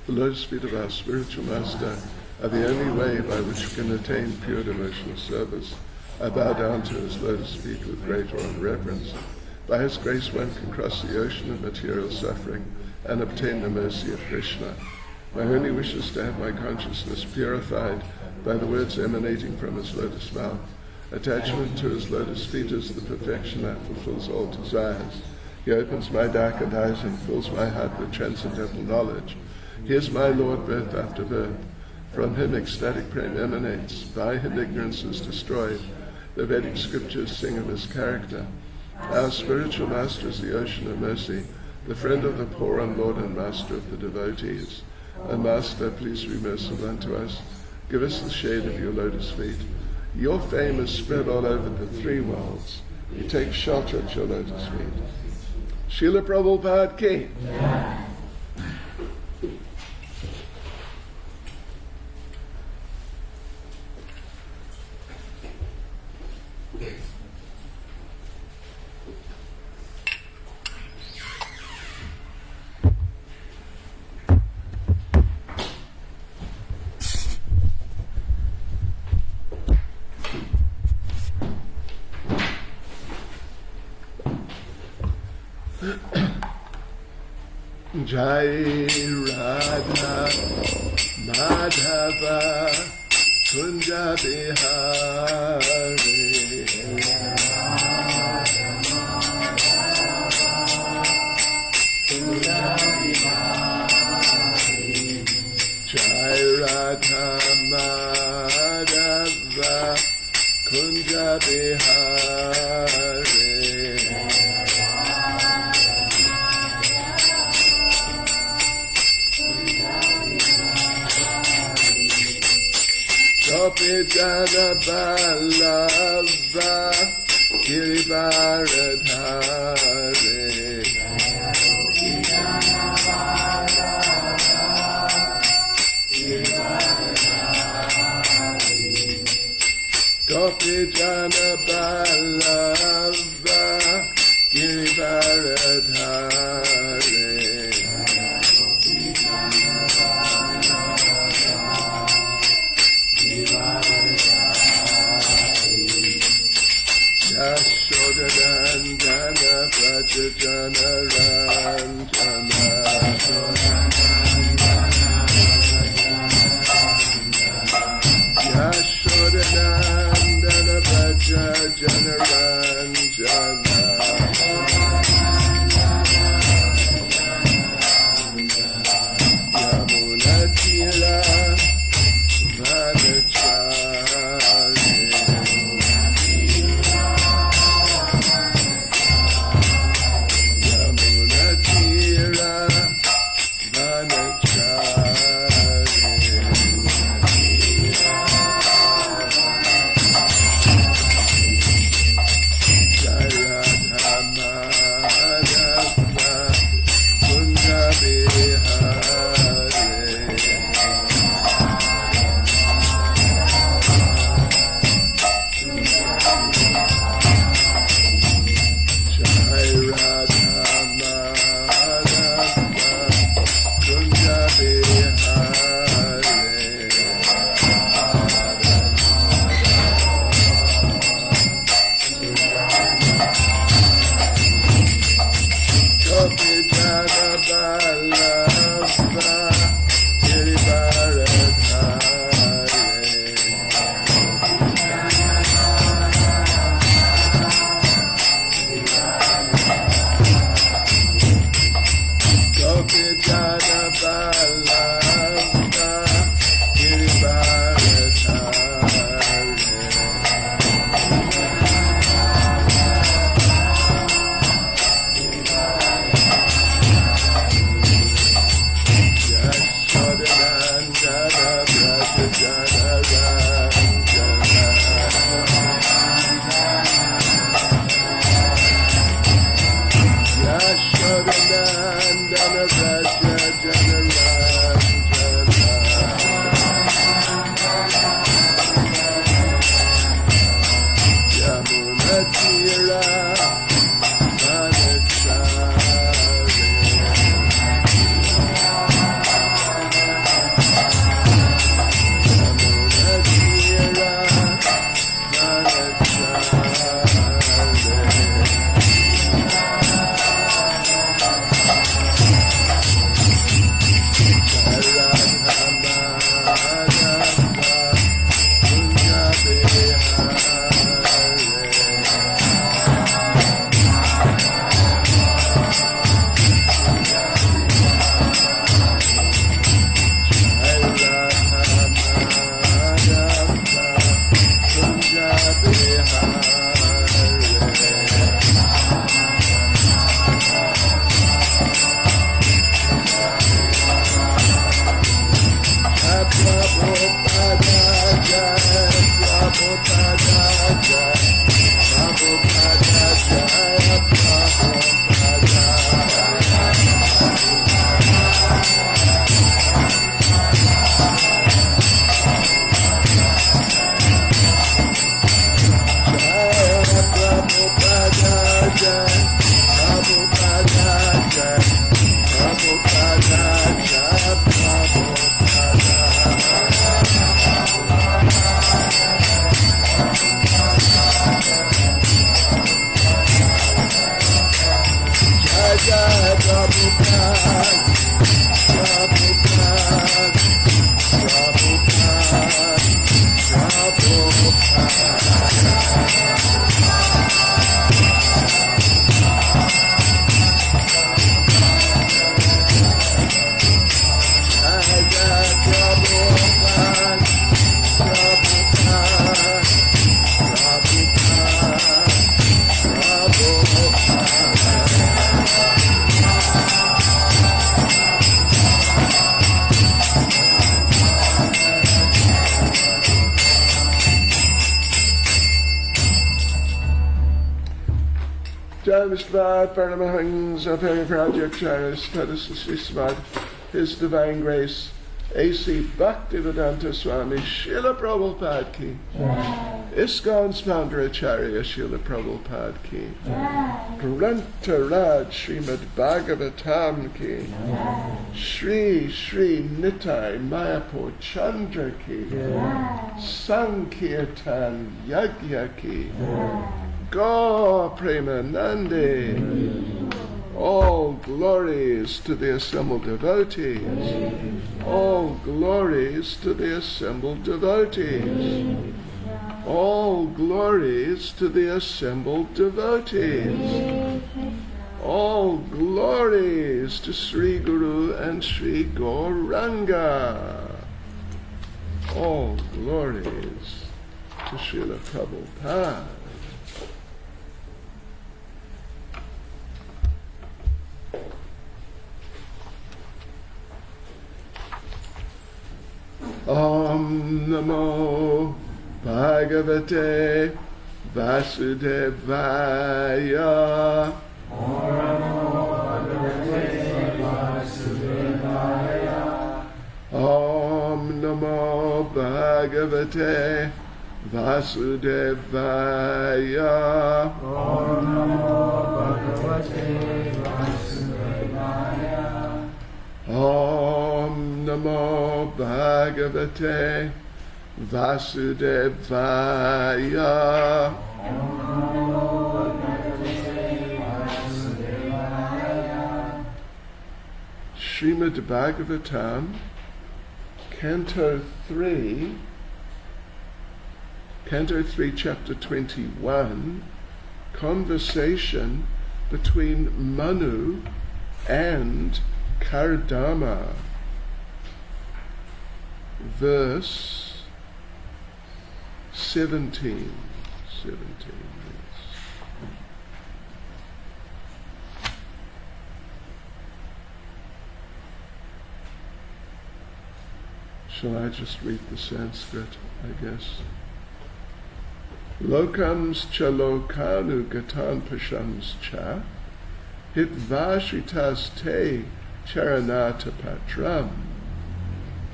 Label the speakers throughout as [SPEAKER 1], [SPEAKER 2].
[SPEAKER 1] The lotus feet of our spiritual master are the only way by which we can attain pure devotional service. I bow down to his lotus feet with great awe and reverence. By his grace one can cross the ocean of material suffering and obtain the mercy of Krishna. My only wish is to have my consciousness purified by the words emanating from his lotus mouth. Attachment to his lotus feet is the perfection that fulfills all desires. He opens my darkened eyes and fills my heart with transcendental knowledge. He is my Lord, birth after birth. From him ecstatic prema emanates. By him ignorance is destroyed. The Vedic scriptures sing of his character. Our spiritual master is the ocean of mercy, the friend of the poor and Lord and master of the devotees. O Master, please be merciful unto us. Give us the shade of your lotus feet. Your fame is spread all over the three worlds. We take shelter at your lotus feet. Srila Prabhupada ki. Jai Radha Madhava Kunja Bihari Jai Radha Madhava Kunja Bihari Jana Balava Girivaradhare Gopi Jana Balava Girivaradhare Yashodanandana Vishvat Paramahans of Paraprajacharis Srimad, His Divine Grace, A.C. Bhaktivedanta Swami Srila Prabhupada Ki. ISKCON's founder Acharya Srila Prabhupada Ki. Grantaraj Srimad Bhagavatam Ki. Shri Shri Nitai Mayapur Chandra Ki. Sankirtan Yagya Ki. Go Premanande. All glories to the assembled devotees. All glories to the assembled devotees. All glories to the assembled devotees. All glories to Sri Guru and Sri Gauranga. All glories to Srila Prabhupada. Om Namo Bhagavate Vasudevaya.
[SPEAKER 2] Om Namo Bhagavate Vasudevaya.
[SPEAKER 1] Om Namo Bhagavate Vasudevaya.
[SPEAKER 2] Om Namo Bhagavate Vasudevaya.
[SPEAKER 1] Om Namo Bhagavate Vasudevaya. Srimad Bhagavatam, Canto 3, Chapter 21, conversation between Manu and Kardama. Verse 17. Yes. Shall I just read the Sanskrit, I guess? Lokams cha lokanu gatan pashams cha hitvashritas te charanata patram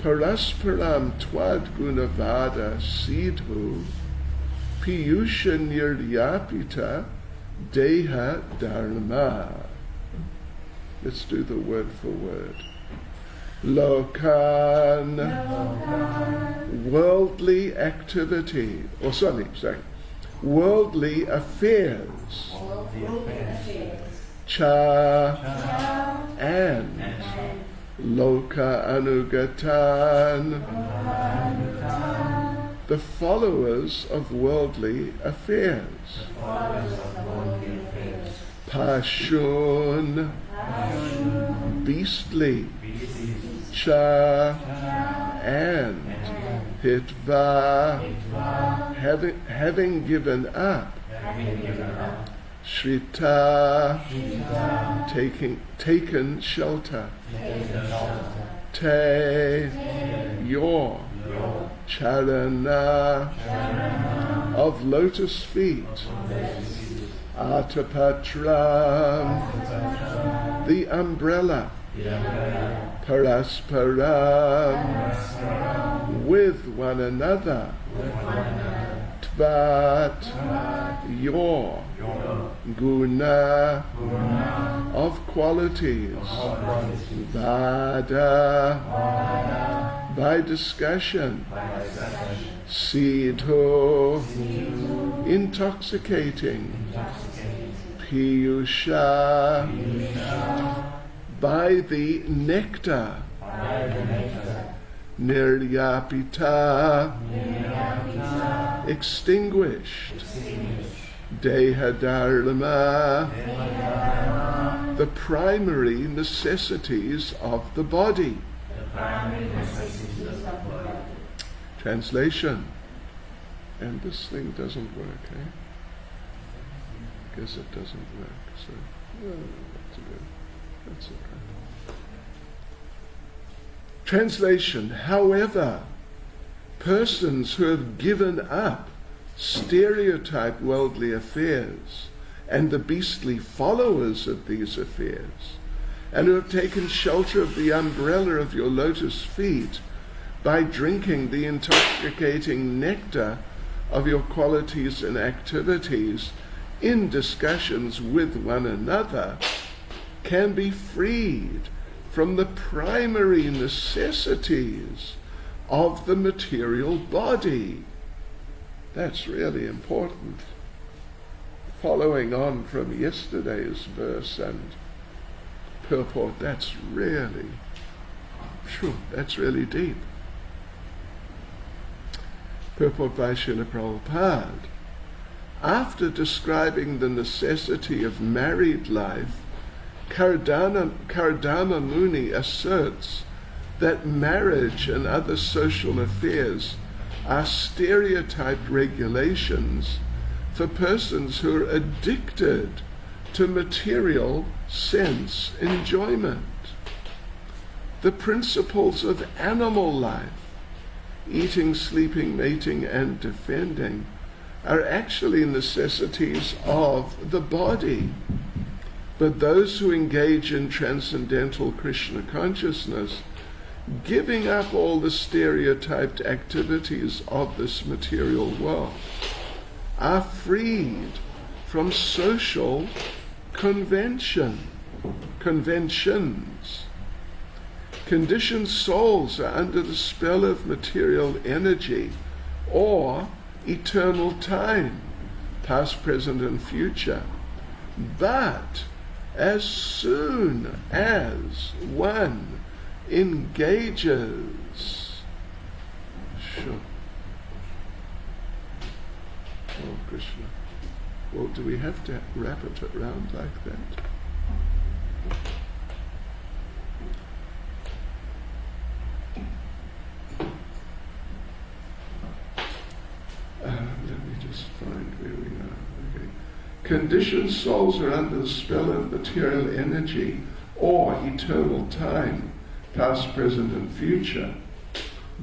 [SPEAKER 1] parasparam twad gunavada sidhu piyusha niryapita deha dharma. Let's do the word for word. Lokan, worldly activity, or sorry, worldly affairs. Cha, and Loka Anugatan, the followers of worldly affairs. Pashun, beastly. Cha, and Hitva, having given up. Shrita, taken shelter. Te, your. Charana, of lotus feet. Atapatram, the umbrella. Parasparam, with one another. Tvat, your. Guna, of qualities. Vada, by discussion. Sidho, intoxicating. Piyusha, by the nectar. Niryapita, extinguished. Dehadharma, the primary necessities of the body. Translation. And this thing doesn't work, eh? Guess it doesn't work, so that's all right. Translation. However, persons who have given up stereotyped worldly affairs and the beastly followers of these affairs, and who have taken shelter of the umbrella of your lotus feet by drinking the intoxicating nectar of your qualities and activities in discussions with one another, can be freed from the primary necessities of the material body. That's really important. Following on from yesterday's verse and purport, that's really deep. Purport by Srila Prabhupada. After describing the necessity of married life, Kardama Muni asserts that marriage and other social affairs are stereotyped regulations for persons who are addicted to material sense enjoyment. The principles of animal life, eating, sleeping, mating, and defending, are actually necessities of the body. But those who engage in transcendental Krishna consciousness, giving up all the stereotyped activities of this material world, are freed from social conventions. Conditioned souls are under the spell of material energy or eternal time, past, present, and future. But as soon as one engages, Oh, Krishna. Well, do we have to wrap it around like that? Let me just find where we are. Okay. Conditioned souls are under the spell of material energy or eternal time, past, present, and future.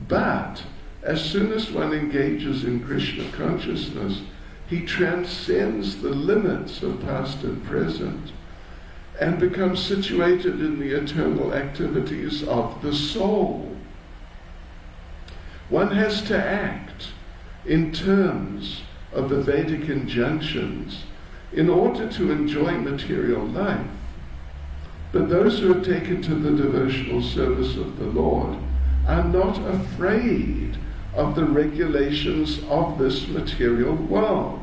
[SPEAKER 1] But as soon as one engages in Krishna consciousness, he transcends the limits of past and present and becomes situated in the eternal activities of the soul. One has to act in terms of the Vedic injunctions in order to enjoy material life. But those who have taken to the devotional service of the Lord are not afraid of the regulations of this material world.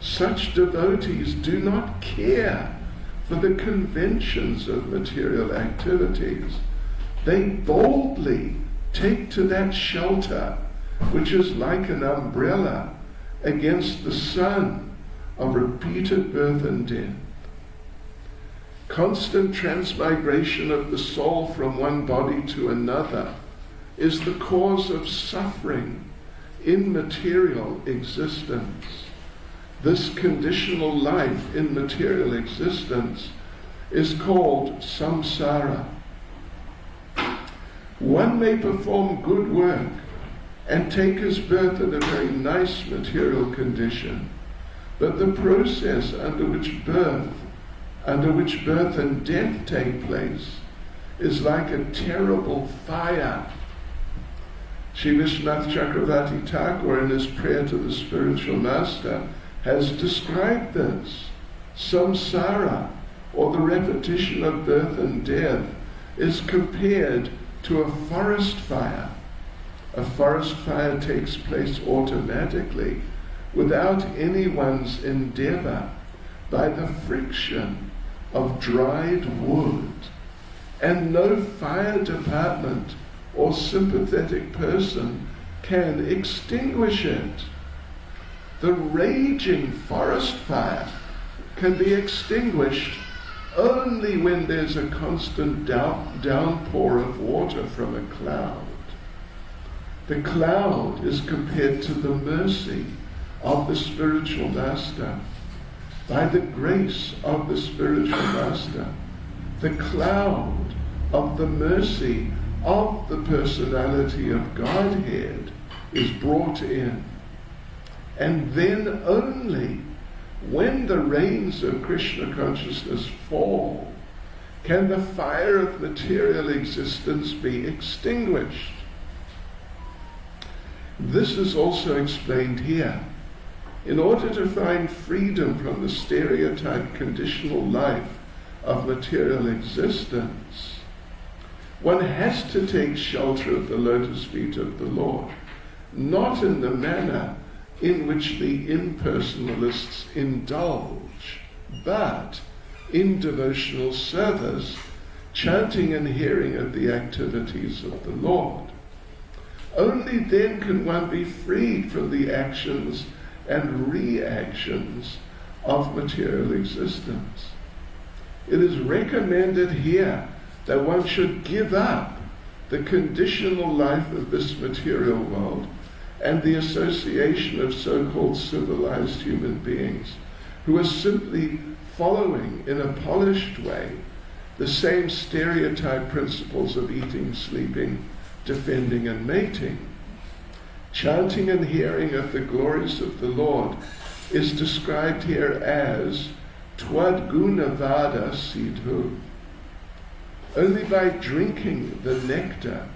[SPEAKER 1] Such devotees do not care for the conventions of material activities. They boldly take to that shelter, which is like an umbrella against the sun of repeated birth and death. Constant transmigration of the soul from one body to another is the cause of suffering in material existence. This conditional life in material existence is called samsara. One may perform good work and take his birth in a very nice material condition, but the process under which birth and death take place is like a terrible fire. Sri Vishwanath Chakravarti Thakur, in his prayer to the spiritual master, has described this. Samsara, or the repetition of birth and death, is compared to a forest fire. A forest fire takes place automatically, without anyone's endeavor, by the friction of dried wood, and no fire department or sympathetic person can extinguish it. The raging forest fire can be extinguished only when there's a constant downpour of water from a cloud. The cloud is compared to the mercy of the spiritual master. By the grace of the spiritual master, the cloud of the mercy of the personality of Godhead is brought in. And then only when the rains of Krishna consciousness fall, can the fire of material existence be extinguished? This is also explained here. In order to find freedom from the stereotyped conditional life of material existence, one has to take shelter of the lotus feet of the Lord, not in the manner in which the impersonalists indulge, but in devotional service, chanting and hearing of the activities of the Lord. Only then can one be freed from the actions and reactions of material existence. It is recommended here that one should give up the conditional life of this material world and the association of so-called civilized human beings who are simply following in a polished way the same stereotype principles of eating, sleeping, defending and mating. Chanting and hearing of the glories of the Lord is described here as Twad Gunavada Sidhu. Only by drinking the nectar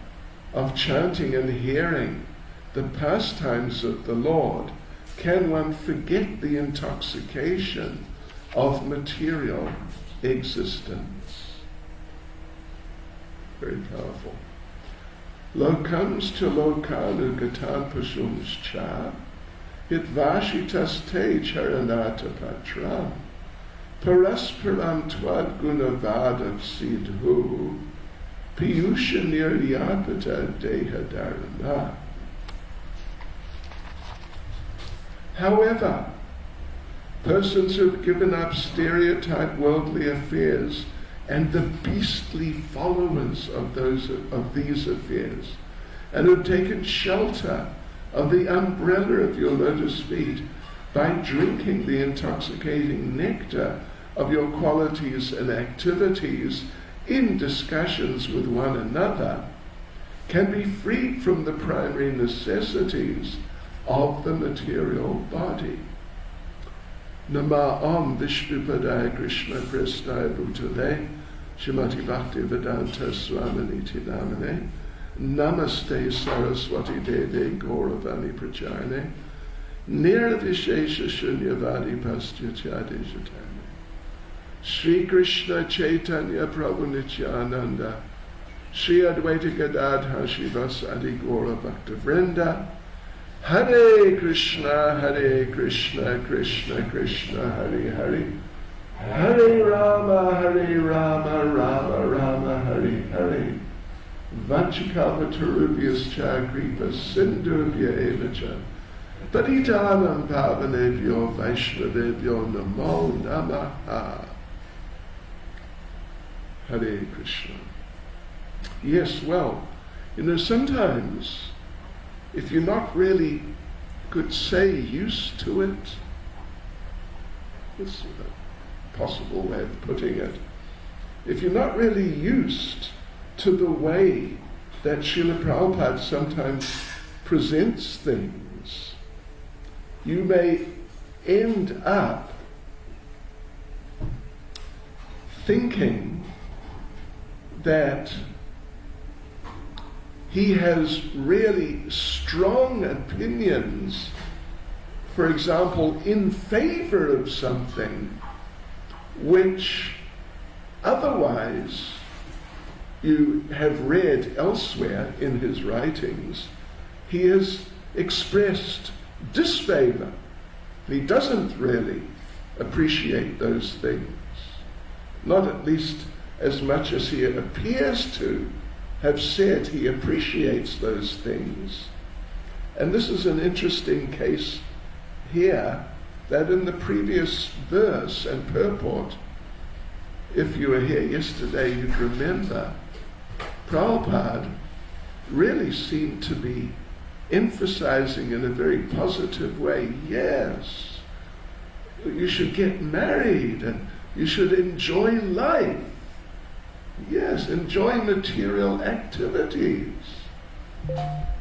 [SPEAKER 1] of chanting and hearing the pastimes of the Lord can one forget the intoxication of material existence. Very powerful. Lokams to lokanu gatan pasumscha, hitvashitas te charanata patram, parasparam twad gunavada sidhu, piyusha niryapata dehadarana. However, persons who have given up stereotyped worldly affairs and the beastly followers of these affairs, and who have taken shelter of the umbrella of your lotus feet by drinking the intoxicating nectar of your qualities and activities in discussions with one another, can be freed from the primary necessities of the material body. Nama Om Vishnupadaya Krishna Prestaya Bhutale Shrimati Bhakti Vedanta Swaminiti Namane Namaste Saraswati Deve Gauravani Prachayane Nirvishesha Shunyavadi Pastyachade Jatane Sri Krishna Chaitanya Prabhu Nityananda Sri Advaita Gadadhar Shivasadi Gaura Bhakta Vrinda Hare Krishna, Krishna Krishna, Hare Hare, Hare Rama, Rama Rama, Hare Hare. Vanchakalpatarubhyascha kripa sindhubhya evacha. Paritanam pavanebhyo vaishnavebhyo namo namaha. Hare Krishna. Yes, well, sometimes if you're not really, could say, used to it, it's a possible way of putting it. If you're not really used to the way that Srila Prabhupada sometimes presents things, you may end up thinking that he has really strong opinions, for example, in favor of something which otherwise you have read elsewhere in his writings, he has expressed disfavor. He doesn't really appreciate those things, not at least as much as he appears to have said he appreciates those things. And this is an interesting case here, that in the previous verse and purport, if you were here yesterday, you'd remember Prabhupada really seemed to be emphasizing in a very positive way, yes, you should get married and you should enjoy life. Yes, enjoy material activities.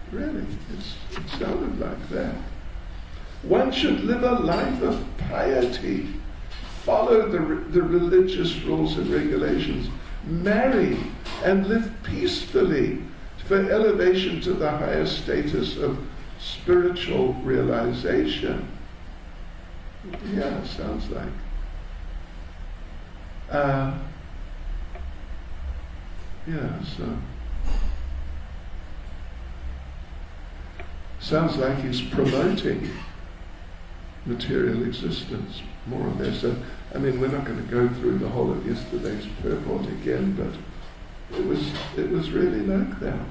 [SPEAKER 1] Really, it sounded like that. One should live a life of piety, follow the religious rules and regulations, marry and live peacefully for elevation to the higher status of spiritual realization. Yeah, sounds like. Sounds like he's promoting material existence, more or less. I mean, we're not going to go through the whole of yesterday's purport again, but it was really like that.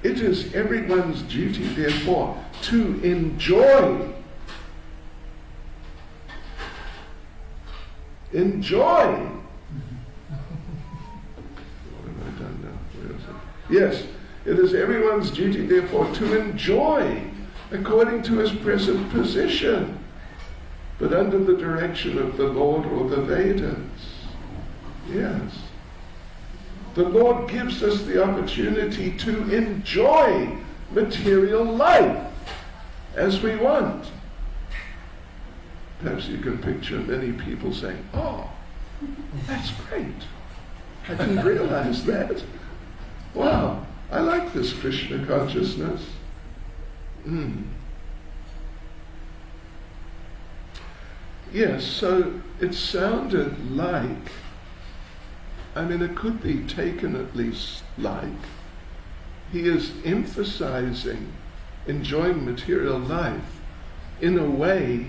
[SPEAKER 1] It is everyone's duty, therefore, to enjoy. Enjoy. What have I done now? Where is it? Yes, it is everyone's duty, therefore, to enjoy according to his present position, but under the direction of the Lord or the Vedas. Yes. The Lord gives us the opportunity to enjoy material life as we want. Perhaps you can picture many people saying, "Oh, that's great. I didn't realize that. Wow, I like this Krishna consciousness." Yes, so it sounded like, I mean, it could be taken at least like, he is emphasizing enjoying material life in a way,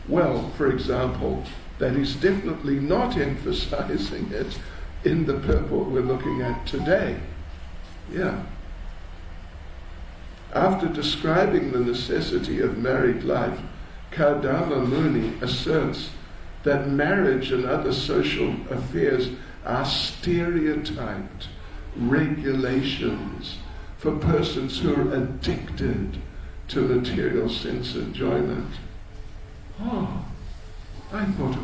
[SPEAKER 1] well, for example, that he's definitely not emphasizing it in the purport we're looking at today. Yeah. After describing the necessity of married life, Kardama Muni asserts that marriage and other social affairs are stereotyped regulations for persons who are addicted to material sense enjoyment. Oh, I thought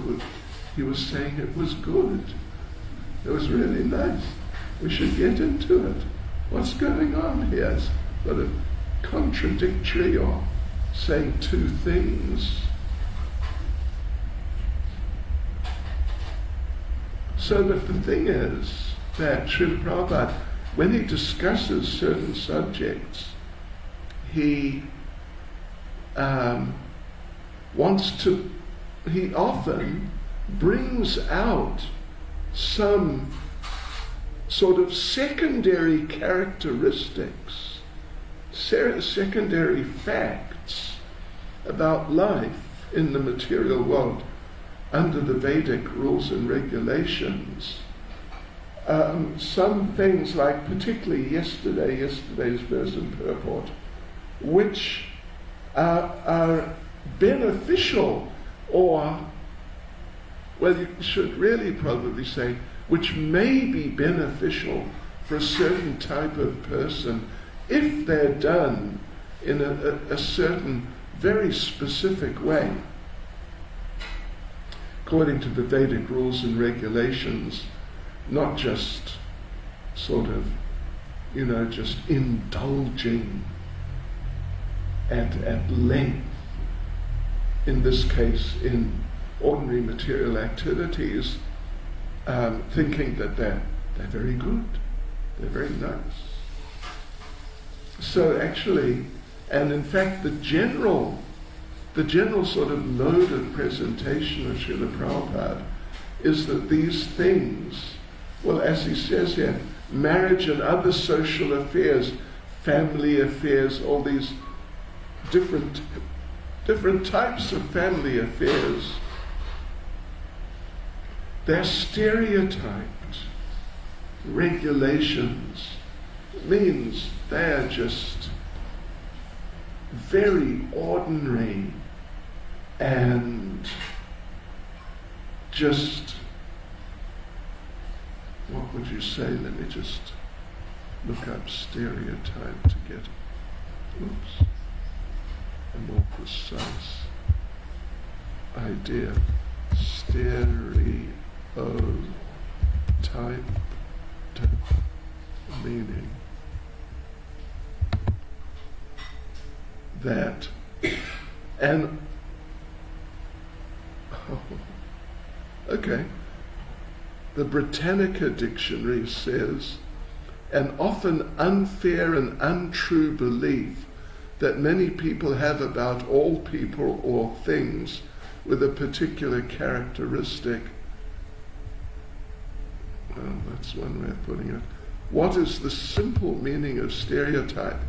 [SPEAKER 1] he was saying it was good. It was really nice. We should get into it. What's going on here? It's sort of contradictory or saying two things. So that the thing is that Srila Prabhupada, when he discusses certain subjects, he he often brings out some sort of secondary characteristics, secondary facts about life in the material world under the Vedic rules and regulations. Some things like, particularly yesterday's verse and purport, which are beneficial, or, well, you should really probably say, which may be beneficial for a certain type of person if they're done in a certain very specific way. According to the Vedic rules and regulations, not just sort of, just indulging at length, in this case in ordinary material activities, thinking that they're very good, they're very nice. So actually, and in fact the general sort of mode of presentation of Srila Prabhupada is that these things, well, as he says here, marriage and other social affairs, family affairs, all these different types of family affairs, they're stereotyped regulations. It means they're just very ordinary and just, what would you say? Let me just look up stereotype to get a more precise idea. Stereotype. meaning that, and okay, the Britannica dictionary says, an often unfair and untrue belief that many people have about all people or things with a particular characteristic. Well, that's one way of putting it. What is the simple meaning of stereotype?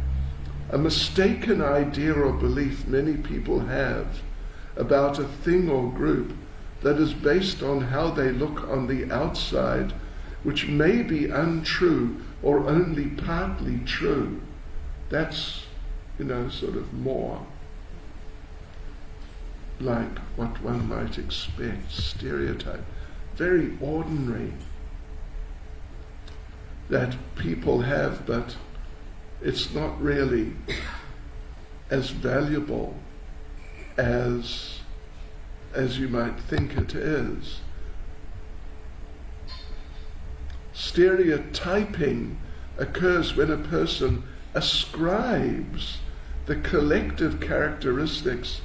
[SPEAKER 1] A mistaken idea or belief many people have about a thing or group that is based on how they look on the outside, which may be untrue or only partly true. That's, sort of more like what one might expect, stereotype. Very ordinary that people have, but it's not really as valuable as you might think it is. Stereotyping occurs when a person ascribes the collective characteristics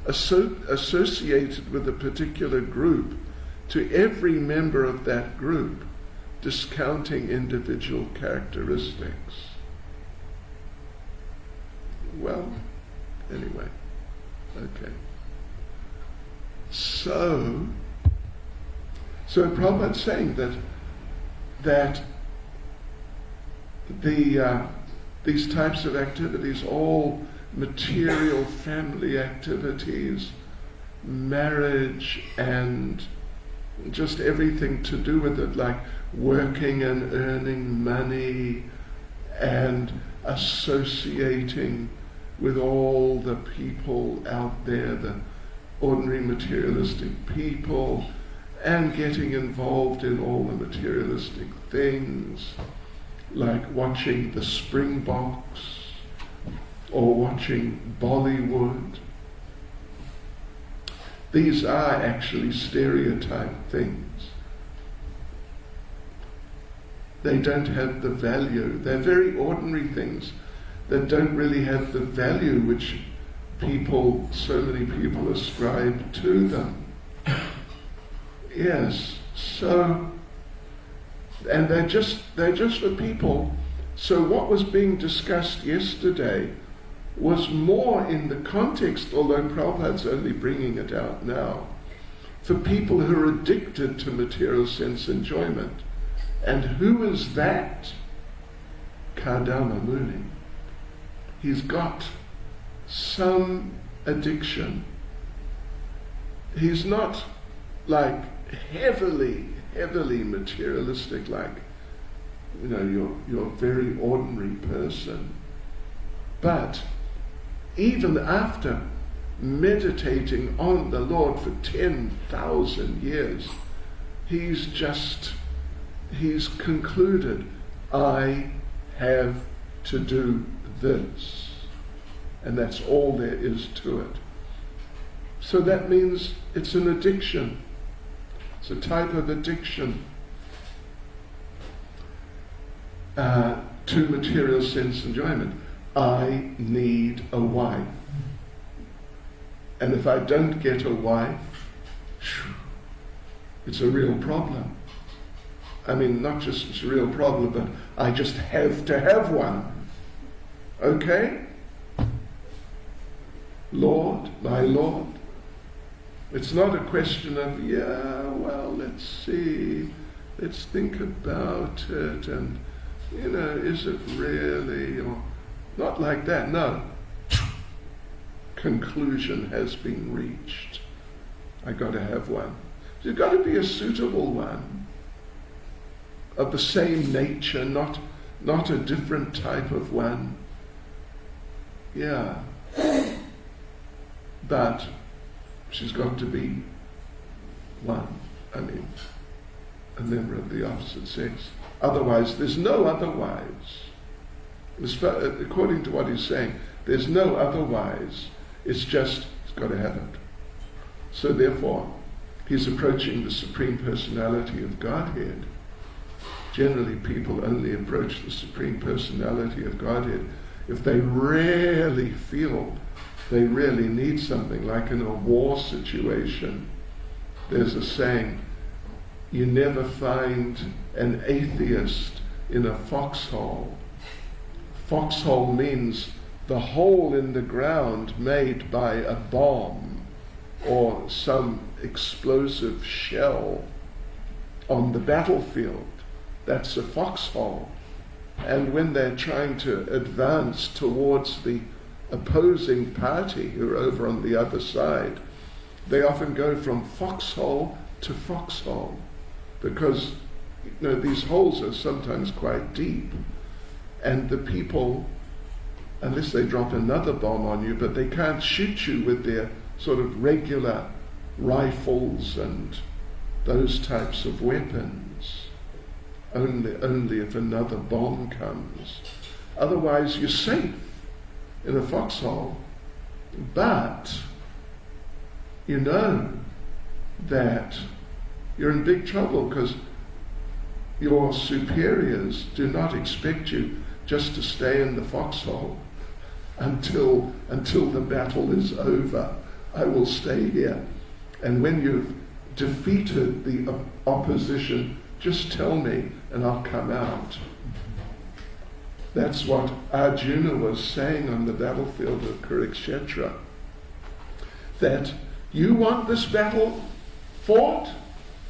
[SPEAKER 1] associated with a particular group to every member of that group, discounting individual characteristics. Well, anyway, okay. So Prabhupada's saying that these types of activities, all material family activities, marriage, and just everything to do with it, like working and earning money and associating with all the people out there, the ordinary materialistic people, and getting involved in all the materialistic things, like watching the Springboks or watching Bollywood. These are actually stereotype things. They don't have the value. They're very ordinary things that don't really have the value which so many people ascribe to them. Yes, so, and they're just for people. So what was being discussed yesterday was more in the context, although Prabhupada's only bringing it out now, for people who are addicted to material sense enjoyment. And who is that? Kardama Muni. He's got some addiction. He's not like heavily materialistic, like you're a very ordinary person. But even after meditating on the Lord for 10,000 years, he's concluded, I have to do this. And that's all there is to it. So that means it's an addiction. It's a type of addiction to material sense enjoyment. I need a wife. And if I don't get a wife, it's a real problem. I mean, not just it's a real problem, but I just have to have one. Okay? Lord, my Lord. It's not a question of, let's see, let's think about it, and, is it really, or not like that, no. Conclusion has been reached. I got to have one. There's got to be a suitable one, of the same nature, not a different type of one. Yeah. But she's got to be one. I mean, a member of the opposite sex. Otherwise, there's no otherwise. According to what he's saying, there's no otherwise. It's just, he's got to have it. So therefore, he's approaching the Supreme Personality of Godhead, generally people only approach the Supreme Personality of Godhead if they really feel they really need something, like in a war situation. There's a saying, you never find an atheist in a foxhole. Foxhole means the hole in the ground made by a bomb or some explosive shell on the battlefield. That's a foxhole. And when they're trying to advance towards the opposing party who are over on the other side, they often go from foxhole to foxhole, because these holes are sometimes quite deep, and the people, unless they drop another bomb on you, but they can't shoot you with their sort of regular rifles and those types of weapons, only if another bomb comes. Otherwise you're safe in a foxhole, but you know that you're in big trouble, because your superiors do not expect you just to stay in the foxhole until the battle is over. I will stay here, and when you've defeated the opposition, just tell me and I'll come out. That's what Arjuna was saying on the battlefield of Kurukshetra, that you want this battle fought?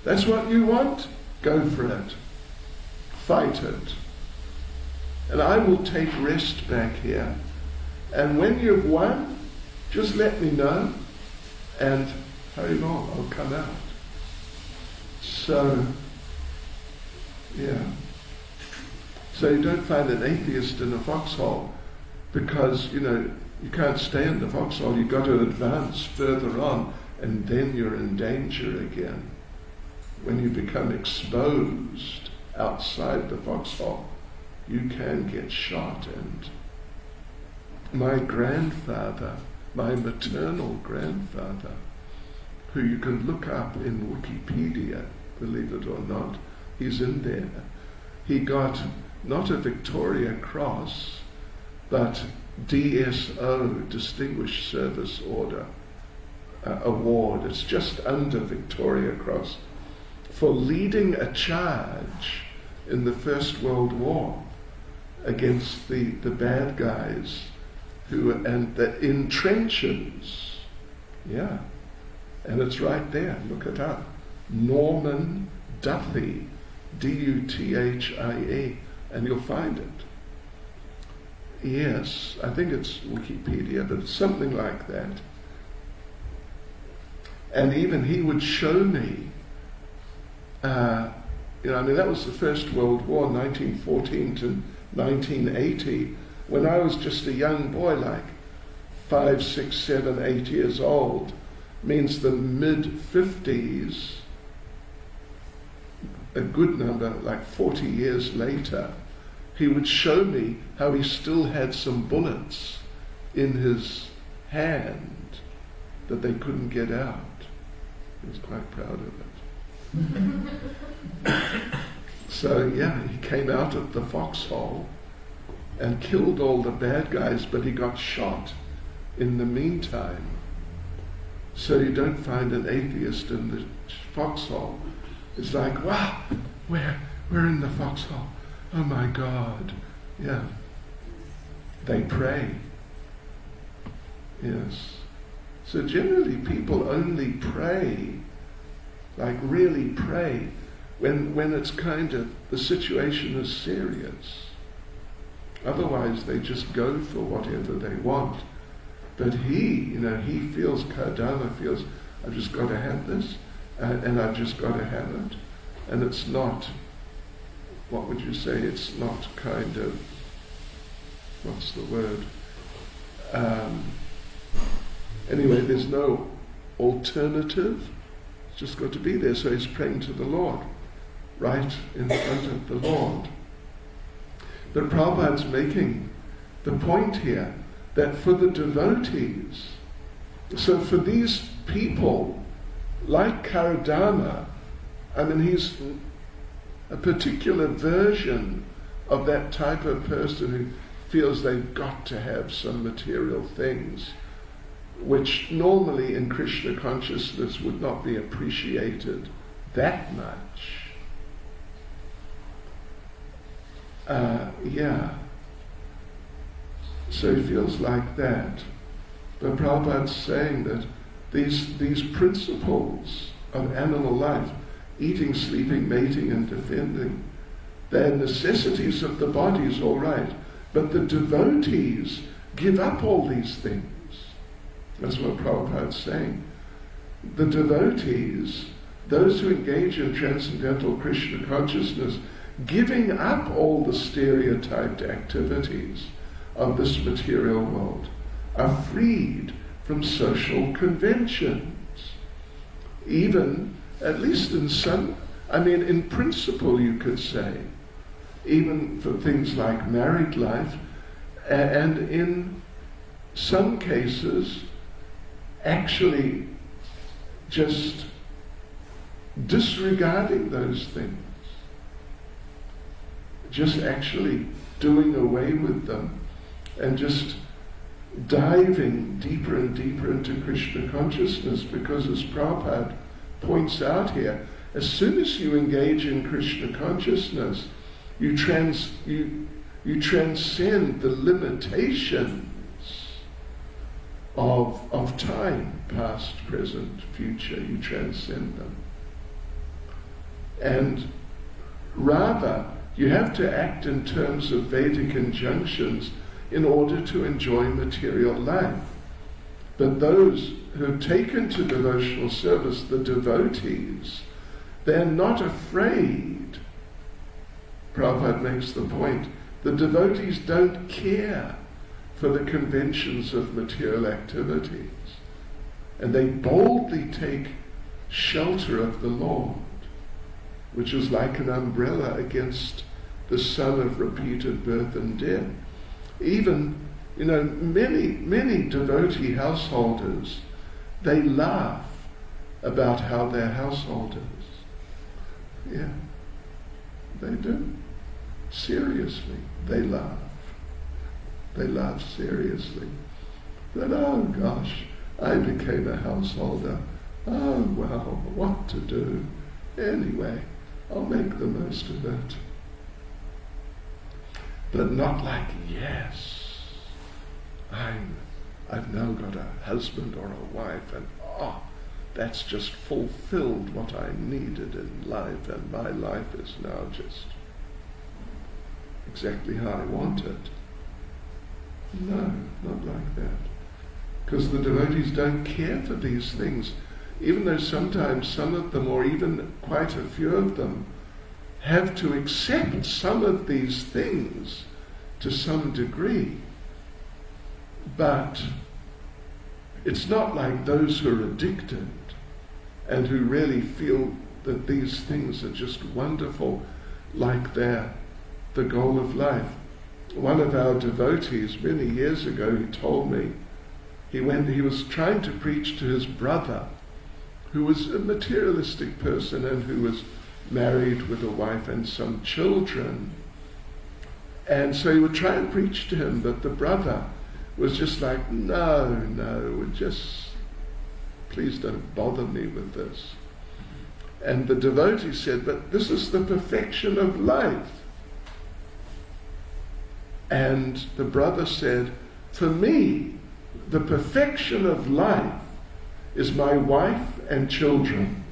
[SPEAKER 1] That's what you want? Go for it. Fight it. And I will take rest back here. And when you've won, just let me know, and hurry on, I'll come out. So, yeah. So you don't find an atheist in a foxhole, because, you can't stay in the foxhole. You've got to advance further on, and then you're in danger again. When you become exposed outside the foxhole, you can get shot. And my grandfather, my maternal grandfather, who you can look up in Wikipedia, believe it or not, he's in there. He got not a Victoria Cross, but DSO, Distinguished Service Order award. It's just under Victoria Cross, for leading a charge in the First World War against the bad guys and the in trenches. Yeah. And it's right there, look it up. Norman Duthie, Duthie, and you'll find it. Yes, I think it's Wikipedia, but it's something like that. And even he would show me, that was the First World War, 1914 to 1980, when I was just a young boy, like 5, 6, 7, 8 years old, means the mid-50s, a good number, like 40 years later, he would show me how he still had some bullets in his hand that they couldn't get out. He was quite proud of it. So yeah, he came out of the foxhole and killed all the bad guys, but he got shot in the meantime. So you don't find an atheist in the foxhole. It's like, wow, we're in the foxhole. Oh my God. Yeah. They pray. Yes. So generally people only pray, like really pray, when it's kind of, the situation is serious. Otherwise they just go for whatever they want. But he feels, Kardama feels, I've just got to have this, and I've just got to have it. And it's not, what would you say, it's not kind of, what's the word? Anyway, there's no alternative. It's just got to be there. So he's praying to the Lord, right in front of the Lord. But Prabhupada's making the point here that for the devotees, so for these people, like Karadama, I mean, a particular version of that type of person who feels they've got to have some material things, which normally in Krishna consciousness would not be appreciated that much. So he feels like that. But Prabhupada's saying that these principles of animal life, eating, sleeping, mating and defending, they're necessities of the body, is all right. But the devotees give up all these things. That's what Prabhupada's saying. The devotees, those who engage in transcendental Krishna consciousness, giving up all the stereotyped activities of this material world, are freed from social conventions. Even, at least in some, in principle you could say, even for things like married life, and in some cases, actually just disregarding those things, just actually doing away with them, and just diving deeper and deeper into Krishna consciousness, because as Prabhupada points out here, as soon as you engage in Krishna consciousness, you transcend the limitations of time, past, present, future. You transcend them. And rather, you have to act in terms of Vedic injunctions in order to enjoy material life. But those who have taken to devotional service, the devotees, they're not afraid. Prabhupada makes the point, the devotees don't care for the conventions of material activities, and they boldly take shelter of the Lord, which is like an umbrella against the sun of repeated birth and death. Even, many devotee householders, they laugh about how their household is. Yeah, they do. Seriously, they laugh. They laugh seriously. That, oh gosh, I became a householder. Oh well, what to do? Anyway, I'll make the most of it. But not like, yes, I've now got a husband or a wife, and that's just fulfilled what I needed in life, and my life is now just exactly how I want it. No, not like that. Because the devotees don't care for these things, even though sometimes some of them, or even quite a few of them, have to accept some of these things to some degree. But it's not like those who are addicted and who really feel that these things are just wonderful, like they're the goal of life. One of our devotees many years ago, he told me, he was trying to preach to his brother, who was a materialistic person and who was married with a wife and some children. And so he would try and preach to him, but the brother was just like, no, please don't bother me with this. And the devotee said, but this is the perfection of life. And the brother said, for me, the perfection of life is my wife and children.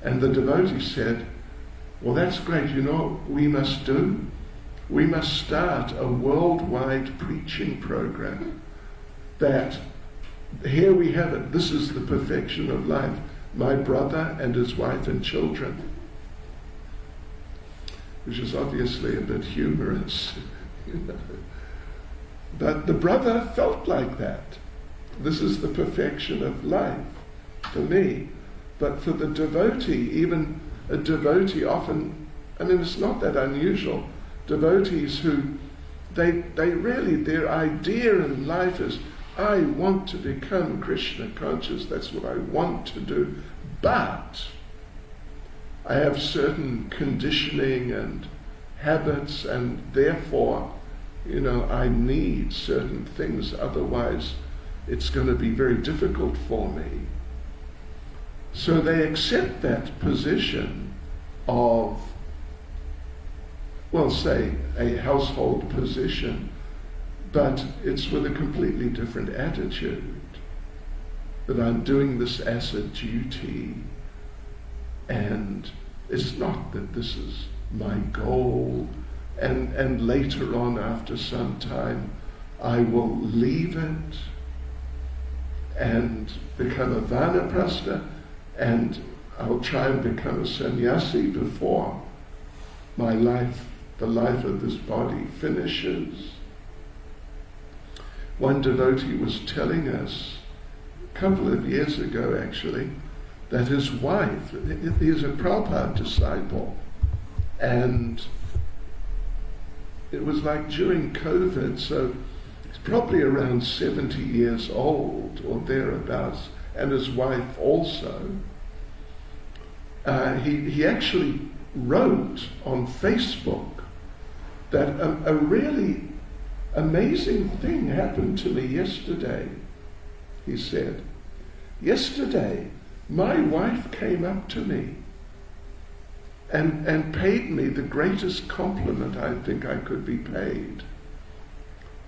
[SPEAKER 1] And the devotee said, well, that's great. You know what we must do? We must start a worldwide preaching program that here we have it. This is the perfection of life. My brother and his wife and children. Which is obviously a bit humorous. But the brother felt like that. This is the perfection of life for me. But for the devotee, even a devotee often, it's not that unusual. Devotees who, they really, their idea in life is, I want to become Krishna conscious, that's what I want to do. But I have certain conditioning and habits, and therefore, I need certain things, otherwise it's going to be very difficult for me. So they accept that position of, well, say, a household position, but it's with a completely different attitude. That I'm doing this as a duty, and it's not that this is my goal, and later on, after some time, I will leave it and become a vanaprastha, and I'll try and become a sannyasi before my life, the life of this body, finishes. One devotee was telling us, a couple of years ago actually, that his wife, he's a Prabhupada disciple, and it was like during COVID, so he's probably around 70 years old or thereabouts, and his wife also. He actually wrote on Facebook that a really amazing thing happened to me yesterday. He said, yesterday my wife came up to me and paid me the greatest compliment I think I could be paid.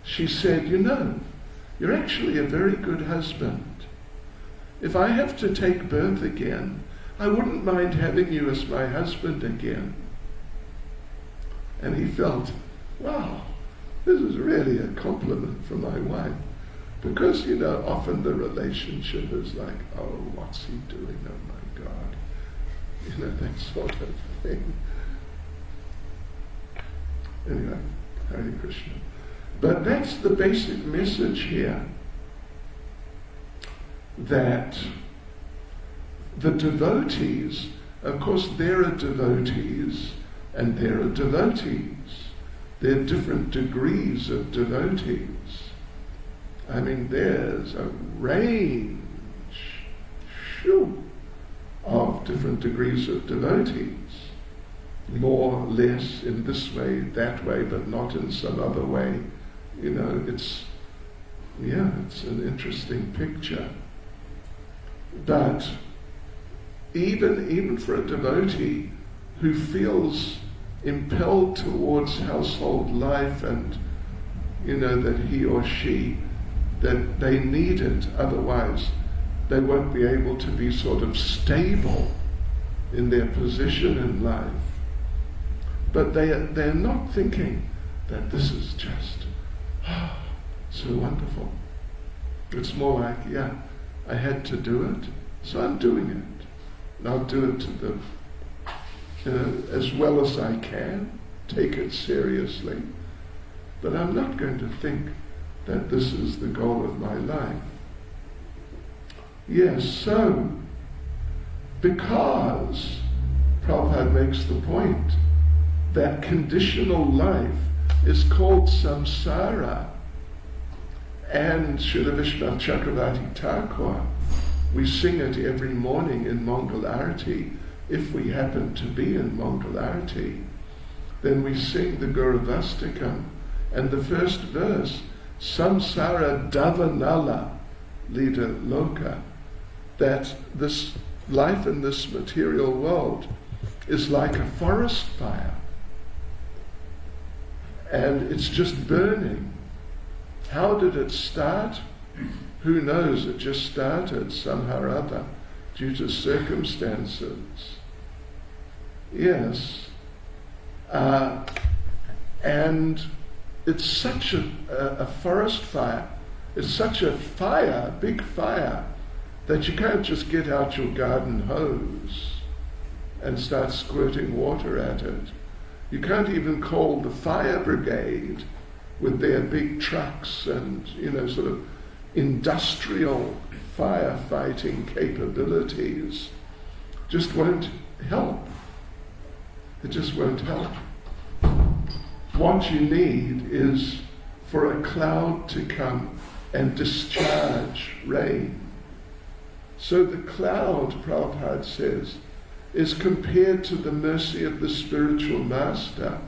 [SPEAKER 1] She said, you're actually a very good husband. If I have to take birth again, I wouldn't mind having you as my husband again. And he felt, wow, this is really a compliment from my wife. Because, often the relationship is like, oh, what's he doing? Oh my God. That sort of thing. Anyway, Hare Krishna. But that's the basic message here. That the devotees, of course there are devotees and there are devotees. There are different degrees of devotees. I mean, there's a range of different degrees of devotees. More, less, in this way, that way, but not in some other way. It's an interesting picture. But even for a devotee who feels impelled towards household life and, that he or she, that they need it, otherwise they won't be able to be sort of stable in their position in life. But they're not thinking that this is just so wonderful. It's more like, I had to do it, so I'm doing it. And I'll do it to the, as well as I can, take it seriously. But I'm not going to think that this is the goal of my life. Yes, so, because Prabhupada makes the point that conditional life is called samsara, and Srila Vishnu Chakravarti Thakur, we sing it every morning in Mangal Arati. If we happen to be in Mangal Arati, then we sing the Gauravastikam, and the first verse, samsara davanala lida loka, that this life in this material world is like a forest fire, and it's just burning. How did it start? Who knows? It just started somehow or other due to circumstances. Yes. And it's such a forest fire. It's such a fire, big fire, that you can't just get out your garden hose and start squirting water at it. You can't even call the fire brigade with their big trucks and, sort of industrial firefighting capabilities. Just won't help. It just won't help. What you need is for a cloud to come and discharge rain. So the cloud, Prabhupada says, is compared to the mercy of the spiritual master,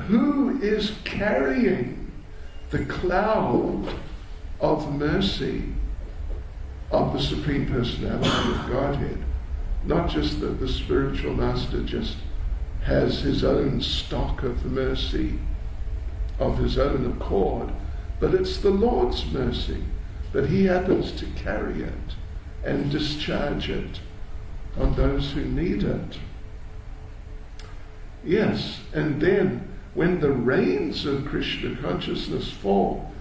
[SPEAKER 1] who is carrying the cloud of mercy of the Supreme Personality of Godhead. Not just that the spiritual master just has his own stock of mercy of his own accord, but it's the Lord's mercy that he happens to carry it and discharge it on those who need it. Yes, and then when the rains of Krishna consciousness fall,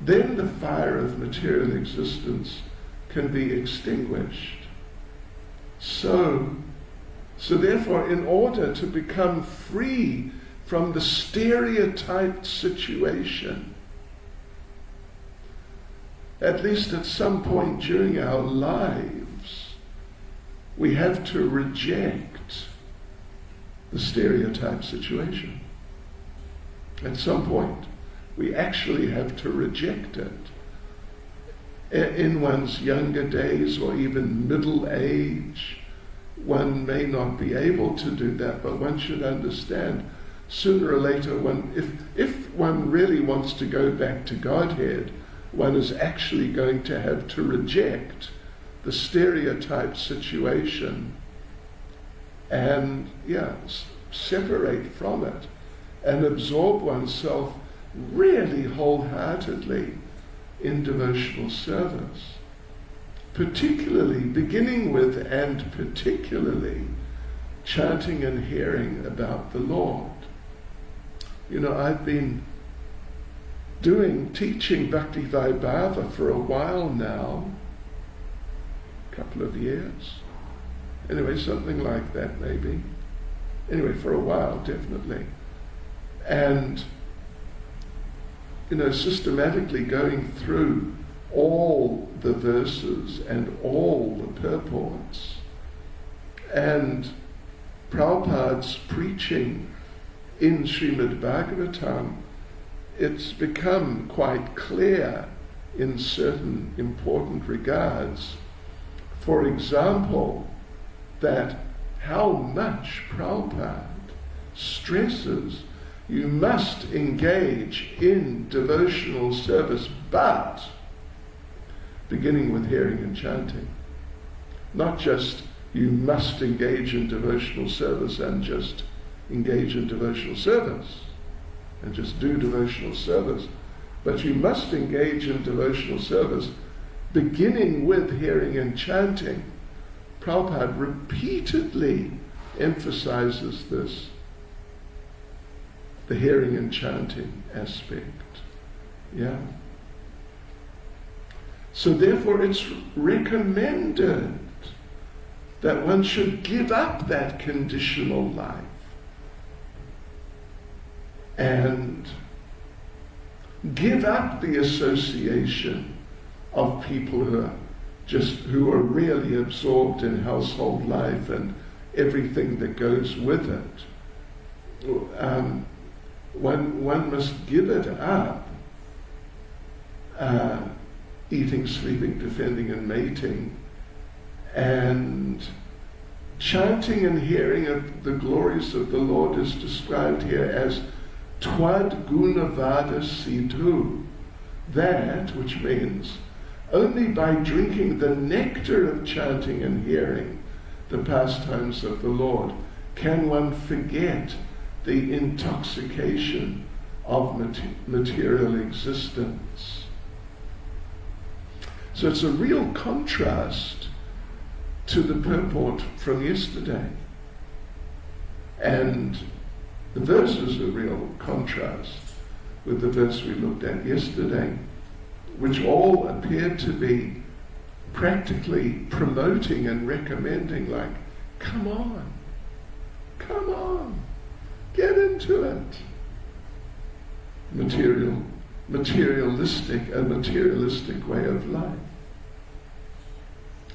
[SPEAKER 1] then the fire of material existence can be extinguished. So therefore, in order to become free from the stereotyped situation, at least at some point during our lives, we have to reject the stereotyped situation. At some point, we actually have to reject it. In one's younger days or even middle age, one may not be able to do that, but one should understand sooner or later, if one really wants to go back to Godhead, one is actually going to have to reject the stereotype situation and separate from it and absorb oneself really wholeheartedly in devotional service, particularly beginning with and particularly chanting and hearing about the Lord. I've been teaching Bhakti Vaibhava for a while now, a couple of years. Anyway, something like that maybe. Anyway, for a while, definitely. And, systematically going through all the verses and all the purports. And Prabhupada's preaching in Srimad Bhagavatam, it's become quite clear in certain important regards. For example, that how much Prabhupada stresses you must engage in devotional service, but beginning with hearing and chanting. Not just you must engage in devotional service and just engage in devotional service and just do devotional service, but you must engage in devotional service beginning with hearing and chanting. Prabhupada repeatedly emphasizes this, the hearing and chanting aspect. Yeah. So therefore it's recommended that one should give up that conditional life and give up the association of people who are really absorbed in household life and everything that goes with it. One must give it up. Eating, sleeping, defending and mating, and chanting and hearing of the glories of the Lord is described here as Twad Gunavada Sidhu, that which means only by drinking the nectar of chanting and hearing the pastimes of the Lord can one forget the intoxication of material existence. So it's a real contrast to the purport from yesterday. And the verse is a real contrast with the verse we looked at yesterday, which all appeared to be practically promoting and recommending, like, come on, get into it. A materialistic way of life.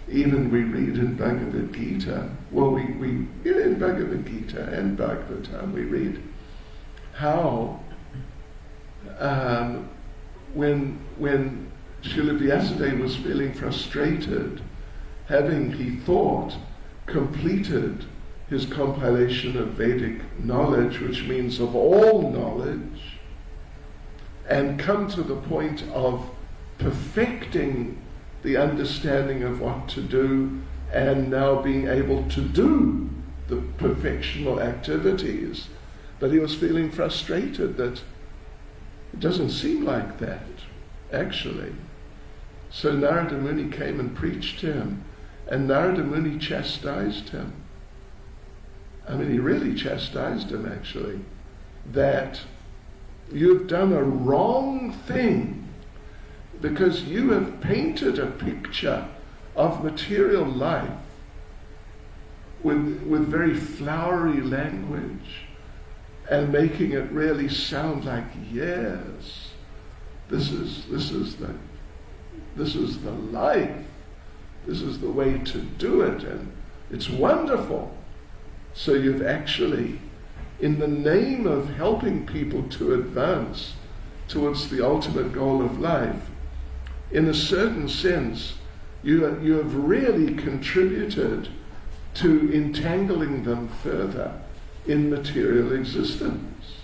[SPEAKER 1] Even we read in Bhagavad Gita, in Bhagavad Gita and Bhagavatam, we read how when Srila Vyasadeva was feeling frustrated, he thought completed his compilation of Vedic knowledge, which means of all knowledge, and come to the point of perfecting the understanding of what to do, and now being able to do the perfectional activities. But he was feeling frustrated that it doesn't seem like that, actually. So Narada Muni came and preached to him, and Narada Muni chastised him. I mean, he really chastised him, actually, that you've done a wrong thing because you have painted a picture of material life with very flowery language and making it really sound like, yes, this is the life, this is the way to do it, and it's wonderful. So you've actually, in the name of helping people to advance towards the ultimate goal of life, in a certain sense, you have really contributed to entangling them further in material existence.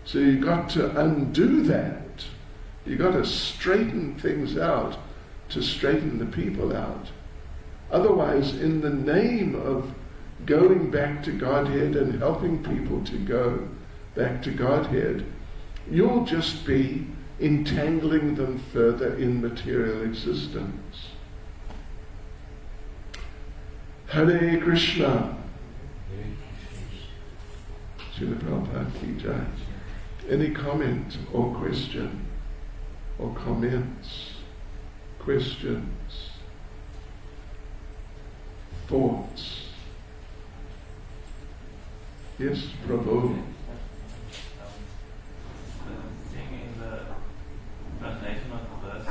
[SPEAKER 1] So you've got to undo that. You've got to straighten things out, to straighten the people out. Otherwise, in the name of going back to Godhead and helping people to go back to Godhead, you'll just be entangling them further in material existence. Hare Krishna. Srila Prabhupada ki jai. Any comment or question or comments, questions, thoughts? Yes, Prabhu.
[SPEAKER 3] Seeing in the translation of the verse,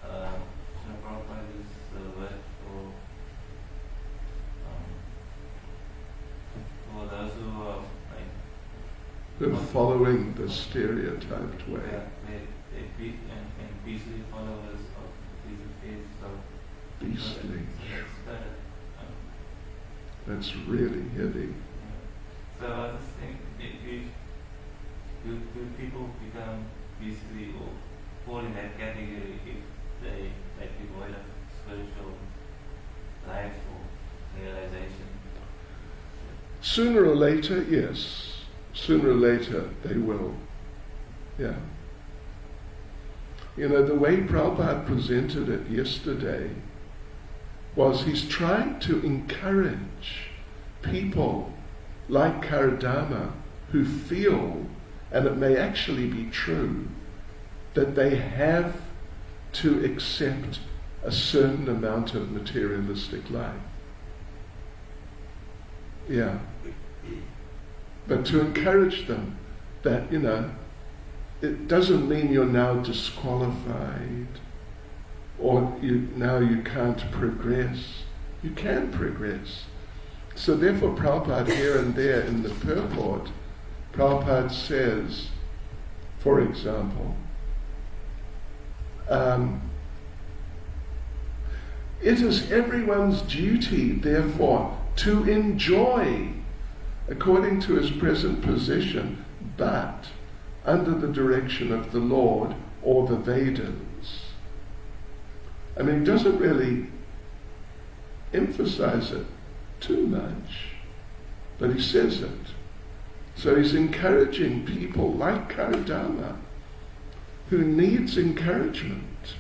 [SPEAKER 3] Srila Prabhupada uses the word for those who are like
[SPEAKER 1] Who are following the stereotyped way.
[SPEAKER 3] they beat and beastly followers of these faiths of
[SPEAKER 1] Beastly.
[SPEAKER 3] That,
[SPEAKER 1] That's really heavy.
[SPEAKER 3] so I was just thinking, do people become beastly or fall in that category if they like devoid of spiritual life or realization?
[SPEAKER 1] Sooner or later, yes. Sooner or later, they will. Yeah. You know, the way Prabhupada presented it yesterday was he's trying to encourage people like Karadama who feel, and it may actually be true, that they have to accept a certain amount of materialistic life. Yeah. But to encourage them that, you know, it doesn't mean you're now disqualified or now you can't progress. You can progress. So therefore Prabhupada here and there in the purport, Prabhupada says, for example, it is everyone's duty, therefore, to enjoy according to his present position, but under the direction of the Lord or the Vedas. I mean, he doesn't really emphasize it too much, but he says it. So he's encouraging people like Karadama, who needs encouragement.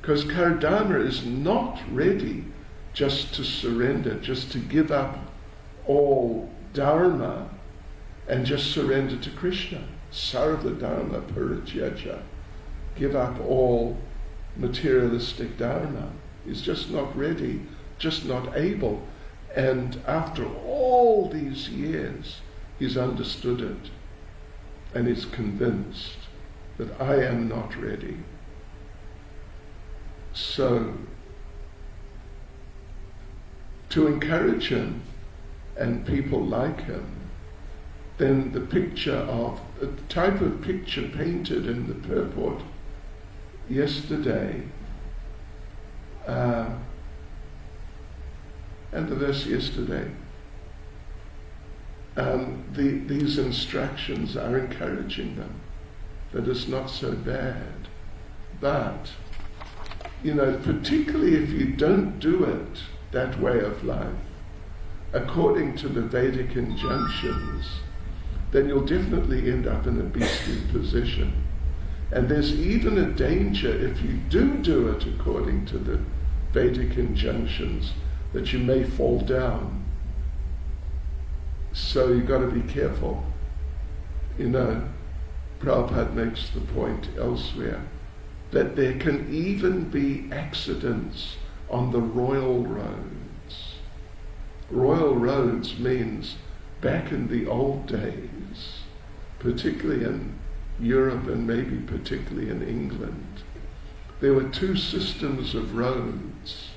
[SPEAKER 1] Because Karadama is not ready just to surrender, just to give up all dharma and just surrender to Krishna. Sarva dharma parityaja. Give up all materialistic dharma. He's just not ready, just not able. And after all these years, he's understood it and is convinced that I am not ready. So, to encourage him and people like him, then the type of picture painted in the purport yesterday had the verse yesterday. These instructions are encouraging them, that it's not so bad. But, particularly if you don't do it, that way of life, according to the Vedic injunctions, then you'll definitely end up in a beastly position. And there's even a danger if you do it according to the Vedic injunctions, that you may fall down. So you've got to be careful. Prabhupada makes the point elsewhere that there can even be accidents on the royal roads. Royal roads means back in the old days, particularly in Europe and maybe particularly in England, there were two systems of roads.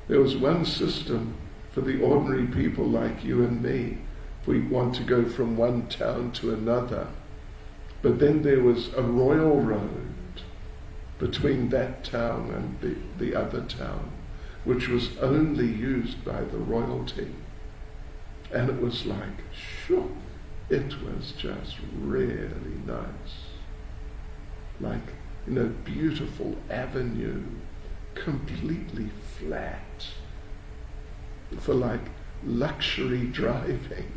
[SPEAKER 1] There was one system for the ordinary people like you and me, if we want to go from one town to another. But then there was a royal road between that town and the other town, which was only used by the royalty. And it was like, sure, it was just really nice. Like, beautiful avenue, completely flat, for like luxury driving.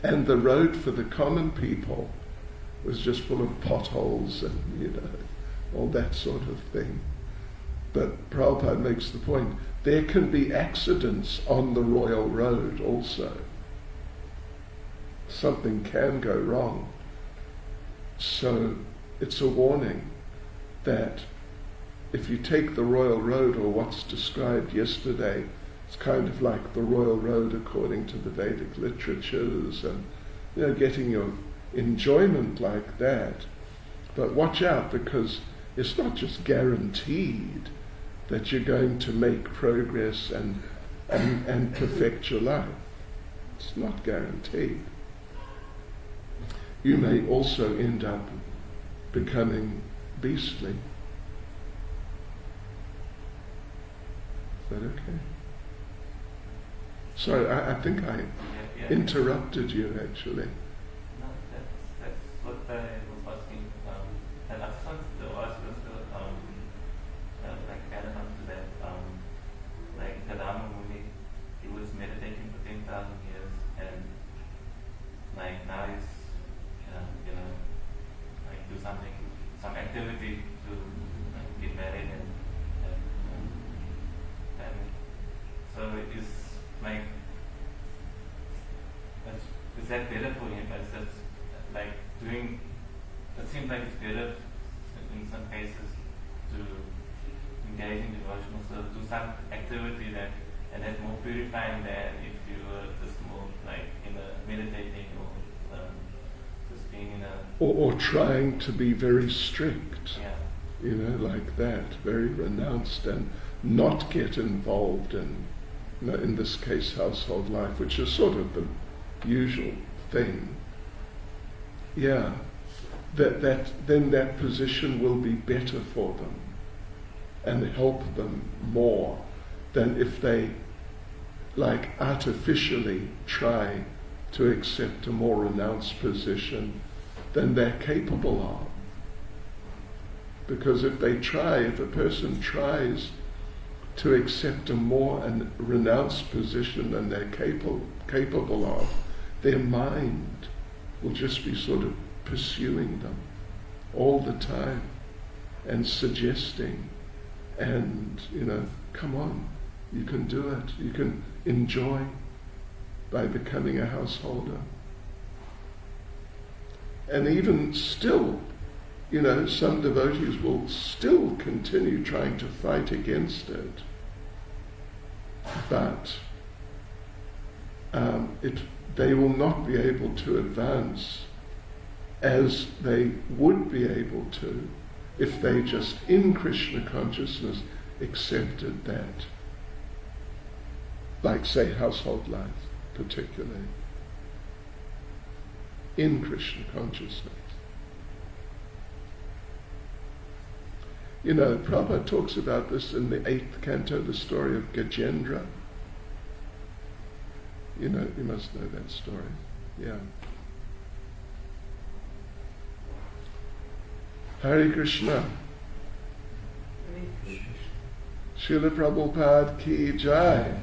[SPEAKER 1] And the road for the common people was just full of potholes and, all that sort of thing. But Prabhupada makes the point, there can be accidents on the royal road also. Something can go wrong. So it's a warning that if you take the royal road, or what's described yesterday, it's kind of like the royal road according to the Vedic literatures, and getting your enjoyment like that. But watch out, because it's not just guaranteed that you're going to make progress and perfect your life. It's not guaranteed. You may also end up becoming beastly. Is that okay? Sorry, I think I interrupted you actually.
[SPEAKER 3] No, that's what I was asking. The last one, the was like added on to that. Like the Rama Muni, he was meditating for 10,000 years, and like now he's like do something, some activity to get married and family. So it is like, is that better for him? Is that like doing? It seems like it's better in some cases to engage in devotional service, do some activity and that's more purifying than if you were just more like meditating or just being in a
[SPEAKER 1] or trying to be very strict.
[SPEAKER 3] Yeah.
[SPEAKER 1] Like that, very renounced, and not get involved in, in this case, household life, which is sort of the usual thing. Yeah, then that position will be better for them and help them more than if they like artificially try to accept a more renounced position than they're capable of. Because if a person tries to accept a more renounced position than they're capable of, their mind will just be sort of pursuing them all the time and suggesting, and come on, you can do it, you can enjoy by becoming a householder. And even still, some devotees will still continue trying to fight against it, but they will not be able to advance as they would be able to if they just in Krishna consciousness accepted that. Like say household life particularly. In Krishna consciousness. You know, Prabhupada talks about this in the 8th canto, the story of Gajendra. You know, you must know that story. Yeah. Hare Krishna. Srila Prabhupada ki jai.